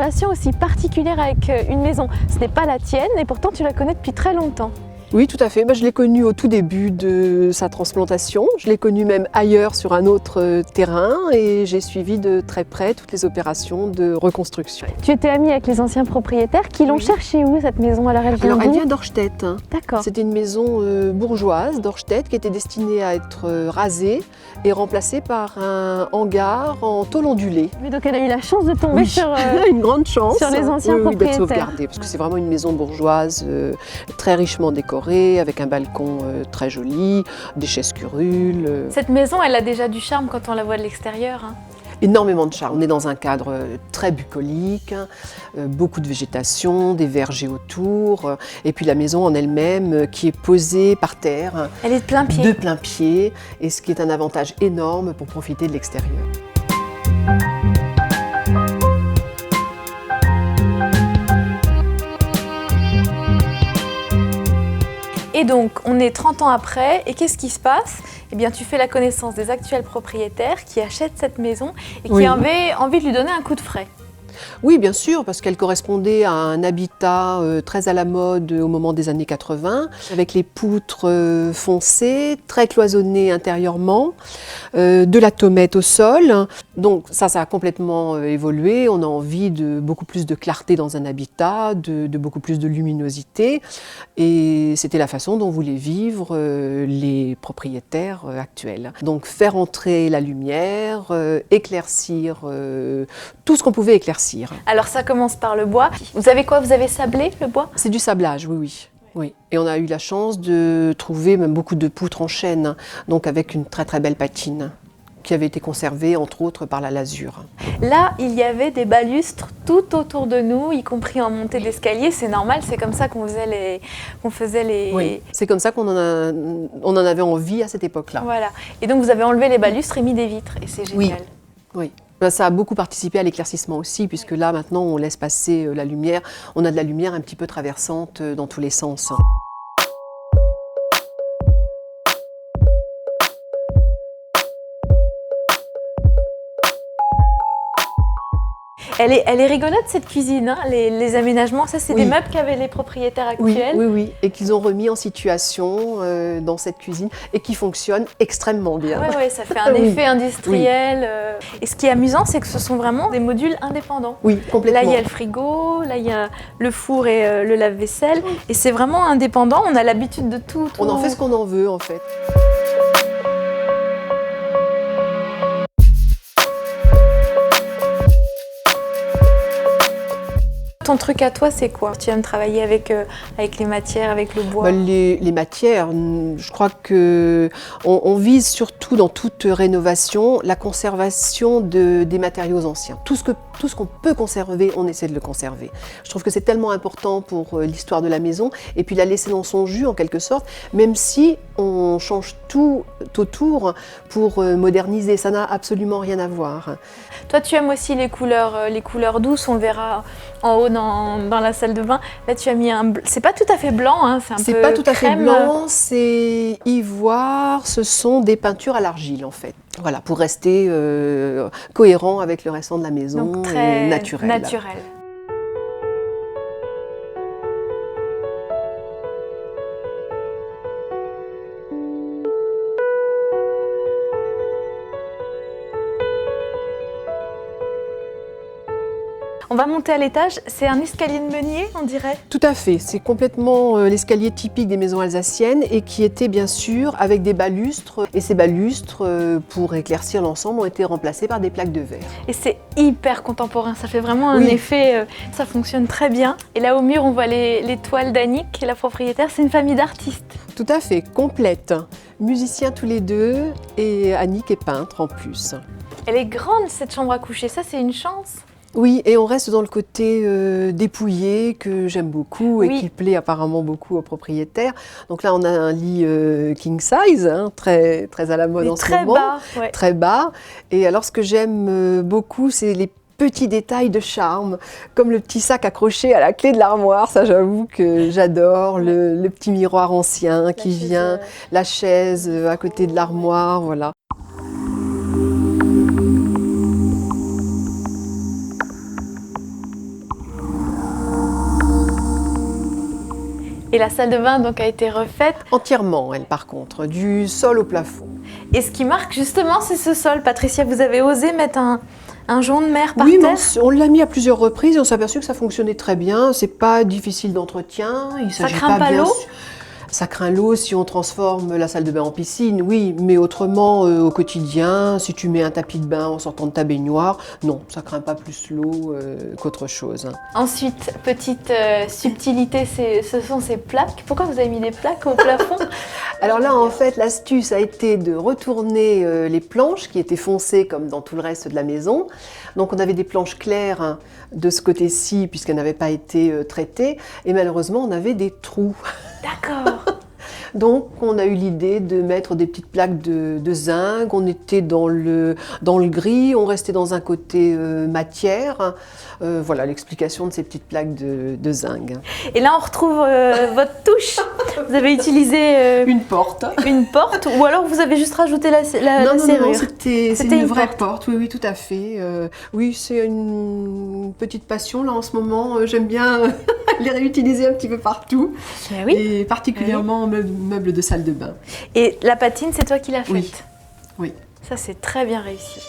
relation aussi particulière avec une maison. Ce n'est pas la tienne et pourtant tu la connais depuis très longtemps. Oui, tout à fait. Je l'ai connue au tout début de sa transplantation. Je l'ai connue même ailleurs sur un autre terrain et j'ai suivi de très près toutes les opérations de reconstruction. Tu étais amie avec les anciens propriétaires qui l'ont cherchée où cette maison? Alors elle vient Elle vient d'Orstedt. D'accord. C'était une maison bourgeoise d'Orstedt qui était destinée à être rasée et remplacée par un hangar en tôle ondulée. Mais donc elle a eu la chance de tomber sur une grande chance sur les anciens d'être propriétaires. sauvegardée parce que c'est vraiment une maison bourgeoise très richement décorée avec un balcon très joli, des chaises curules. Cette maison, elle a déjà du charme quand on la voit de l'extérieur. Hein. Énormément de charme. On est dans un cadre très bucolique, beaucoup de végétation, des vergers autour, et puis la maison en elle-même qui est posée par terre. Elle est de plein pied. De plein pied, et ce qui est un avantage énorme pour profiter de l'extérieur. Et donc, on est 30 ans après, et qu'est-ce qui se passe? Eh bien, tu fais la connaissance des actuels propriétaires qui achètent cette maison et qui avaient envie de lui donner un coup de frais. Oui, bien sûr, parce qu'elle correspondait à un habitat très à la mode au moment des années 80, avec les poutres foncées, très cloisonnées intérieurement, de la tomette au sol. Donc ça a complètement évolué. On a envie de beaucoup plus de clarté dans un habitat, de beaucoup plus de luminosité. Et c'était la façon dont voulaient vivre les propriétaires actuels. Donc faire entrer la lumière, éclaircir tout ce qu'on pouvait éclaircir. Alors ça commence par le bois. Vous avez quoi? Vous avez sablé le bois? C'est du sablage, oui. Oui. Et on a eu la chance de trouver même beaucoup de poutres en chêne, donc avec une très très belle patine qui avait été conservée entre autres par la lasure. Là, il y avait des balustres tout autour de nous, y compris en montée d'escalier. C'est normal, c'est comme ça qu'on faisait les... Oui, c'est comme ça qu'on en avait envie à cette époque-là. Voilà. Et donc vous avez enlevé les balustres et mis des vitres, et c'est génial. Oui. Ça a beaucoup participé à l'éclaircissement aussi, puisque là, maintenant, on laisse passer la lumière. On a de la lumière un petit peu traversante dans tous les sens. Elle est rigolote cette cuisine, hein, les aménagements. Ça, c'est des meubles qu'avaient les propriétaires actuels. Oui, et qu'ils ont remis en situation dans cette cuisine et qui fonctionne extrêmement bien. Oui, ça fait un effet industriel. Et ce qui est amusant, c'est que ce sont vraiment des modules indépendants. Oui, complètement. Là, il y a le frigo, là, il y a le four et le lave-vaisselle. Et c'est vraiment indépendant. On a l'habitude de tout. On en fait ce qu'on en veut, en fait. Ton truc à toi, c'est quoi? Tu aimes travailler avec les matières, avec le bois? Les matières, je crois qu'on vise surtout dans toute rénovation la conservation des matériaux anciens. Tout ce qu'on peut conserver, on essaie de le conserver. Je trouve que c'est tellement important pour l'histoire de la maison et puis la laisser dans son jus en quelque sorte, même si on change tout autour pour moderniser. Ça n'a absolument rien à voir. Toi, tu aimes aussi les couleurs douces, on le verra en haut dans la salle de bain. Là, tu as mis un... C'est pas tout à fait blanc, hein, c'est un peu crème. C'est pas tout à fait blanc, c'est ivoire, ce sont des peintures à l'argile en fait. Voilà, pour rester cohérent avec le restant de la maison. Donc très et naturel. On va monter à l'étage, c'est un escalier de meunier, on dirait? Tout à fait, c'est complètement l'escalier typique des maisons alsaciennes et qui était bien sûr avec des balustres. Et ces balustres, pour éclaircir l'ensemble, ont été remplacés par des plaques de verre. Et c'est hyper contemporain, ça fait vraiment un effet, ça fonctionne très bien. Et là au mur, on voit les toiles d'Annick, la propriétaire, c'est une famille d'artistes. Tout à fait, complète. Musiciens tous les deux et Annick est peintre en plus. Elle est grande cette chambre à coucher, ça c'est une chance. Oui, et on reste dans le côté dépouillé que j'aime beaucoup et qui plaît apparemment beaucoup aux propriétaires. Donc là, on a un lit king size, hein, très à la mode en ce moment. Très bas. Et alors, ce que j'aime beaucoup, c'est les petits détails de charme, comme le petit sac accroché à la clé de l'armoire. Ça, j'avoue que j'adore. Le petit miroir ancien qui vient, la chaise à côté de l'armoire, voilà. Et la salle de bain donc a été refaite. Entièrement, elle, par contre, du sol au plafond. Et ce qui marque justement, c'est ce sol. Patricia, vous avez osé mettre un jonc de mer par Oui, terre? on l'a mis à plusieurs reprises et on s'est aperçu que ça fonctionnait très bien. C'est pas difficile d'entretien. Ça craint pas l'eau? Ça craint l'eau si on transforme la salle de bain en piscine, oui, mais autrement, au quotidien, si tu mets un tapis de bain en sortant de ta baignoire, non, ça craint pas plus l'eau qu'autre chose. Ensuite, petite subtilité, ce sont ces plaques. Pourquoi vous avez mis des plaques au plafond? Alors là, en fait, l'astuce a été de retourner les planches qui étaient foncées comme dans tout le reste de la maison. Donc on avait des planches claires hein, de ce côté-ci puisqu'elles n'avaient pas été traitées et malheureusement on avait des trous. D'accord. Donc on a eu l'idée de mettre des petites plaques de zinc, on était dans le gris, on restait dans un côté matière. Voilà l'explication de ces petites plaques de zinc. Et là on retrouve votre touche. Vous avez utilisé une porte. Une porte ou alors vous avez juste rajouté la non, serrure? Non, c'était une vraie porte, oui, tout à fait. Oui, c'est une petite passion là en ce moment. J'aime bien les réutiliser un petit peu partout. Oui. Et particulièrement en meubles de salle de bain. Et la patine, c'est toi qui l'as faite? Oui. Oui. Ça, c'est très bien réussi.